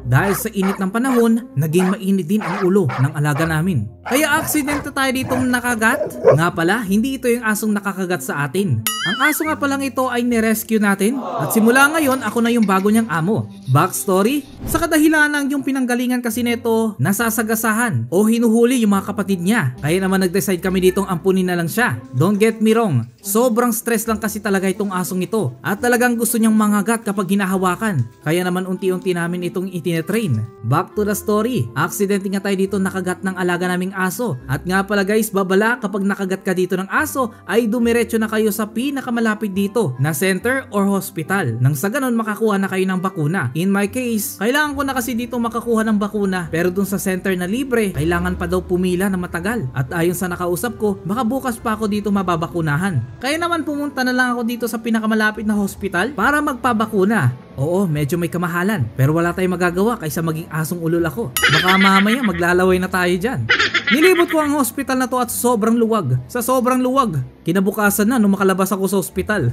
Dahil sa init ng panahon, naging mainit din ang ulo ng alaga namin. Kaya aksidente tayo ditong nakagat. Nga pala, hindi ito yung asong nakakagat sa atin. Ang aso nga palang ito ay nirescue natin at simula ngayon ako na yung bago niyang amo. Backstory? Sa kadahilanan yung pinanggalingan kasi nito nasasagasahan o hinuhuli yung mga kapatid niya. Kaya naman nag-decide kami ditong ampunin na lang siya. Don't get me wrong, sobrang stress lang kasi talaga itong asong ito at talagang gusto niyang mangagat kapag hinahawakan. Kaya naman unti-unti namin itong itinetrain. Back to the story, aksidente nga tayo dito nakagat ng alaga naming aso. At nga pala guys, babala kapag nakagat ka dito ng aso ay dumiretso na kayo sa pinakamalapit dito na center or hospital. Nang sa ganon makakuha na kayo ng bakuna. In my case, kailangan ko na kasi dito makakuha ng bakuna pero dun sa center na libre, kailangan pa daw pumila na matagal. At ayon sa nakausap ko, baka bukas pa ako dito mababakunahan. Kaya naman pumunta na lang ako dito sa pinakamalapit na hospital para magpabakuna. Oo, medyo may kamahalan pero wala tayong magagawa kaysa maging asong ulol ako. Baka mamaya maglalaway na tayo dyan. Nilibot ko ang hospital na to at sobrang luwag. Sa sobrang luwag, kinabukasan na nung makalabas ako sa hospital.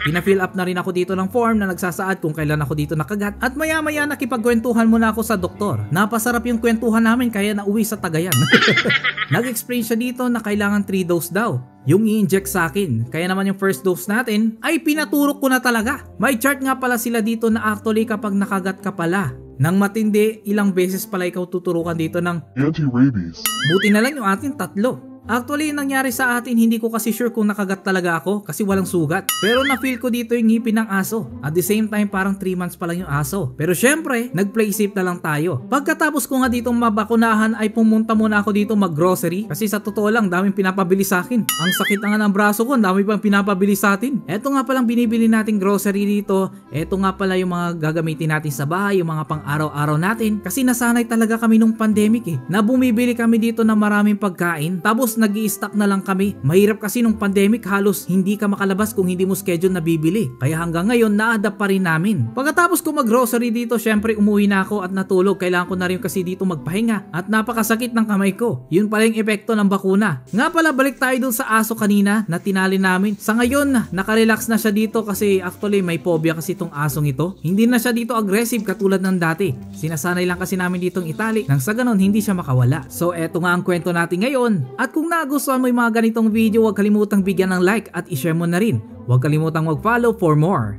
Pina-fill up na rin ako dito ng form na nagsasaad kung kailan ako dito nakagat at maya-maya nakipagkwentuhan muna ako sa doktor. Napasarap yung kwentuhan namin kaya nauwi sa Tagayan. Nag-explain siya dito na kailangan 3 dose daw yung i-inject sa akin. Kaya naman yung first dose natin ay pinaturok ko na talaga. May chart nga pala sila dito na actually kapag nakagat ka pala nang matindi, ilang beses pala ikaw tuturukan dito ng anti-rabies. Buti na lang yung atin 3. Actually, yung nangyari sa atin, hindi ko kasi sure kung nakagat talaga ako kasi walang sugat. Pero na-feel ko dito yung ngipin ng aso. At the same time, parang 3 months pa lang yung aso. Pero syempre, nag-play safe na lang tayo. Pagkatapos ko nga dito mabakunahan ay pumunta muna ako dito mag-grocery. Kasi sa totoo lang, daming pinapabili sa akin. Ang sakit nga ng braso ko, dami pang pinapabili sa atin. Eto nga palang binibili nating grocery dito. Eto nga pala yung mga gagamitin natin sa bahay, yung mga pang araw-araw natin. Kasi nasanay talaga kami nung pandemic na bumibili kami dito ng maraming pagkain. Tapos nag-i-stock na lang kami. Mahirap kasi nung pandemic halos hindi ka makalabas kung hindi mo schedule na bibili. Kaya hanggang ngayon na-adapt pa rin namin. Pagkatapos ko mag-grocery dito, syempre umuwi na ako at natulog. Kailangan ko na rin kasi dito magpahinga at napakasakit ng kamay ko. Yun pala yung epekto ng bakuna. Nga pala balik tayo dun sa aso kanina na tinali namin. Sa ngayon, nakarelax na siya dito kasi actually may phobia kasi itong asong ito. Hindi na siya dito aggressive katulad ng dati. Sinasanay lang kasi namin ditong itali nang sa ganon hindi siya makawala. So eto nga ang kwento natin ngayon. At kung nagustuhan mo yung mga ganitong video, huwag kalimutang bigyan ng like at i-share mo na rin. Huwag kalimutang mag-follow for more.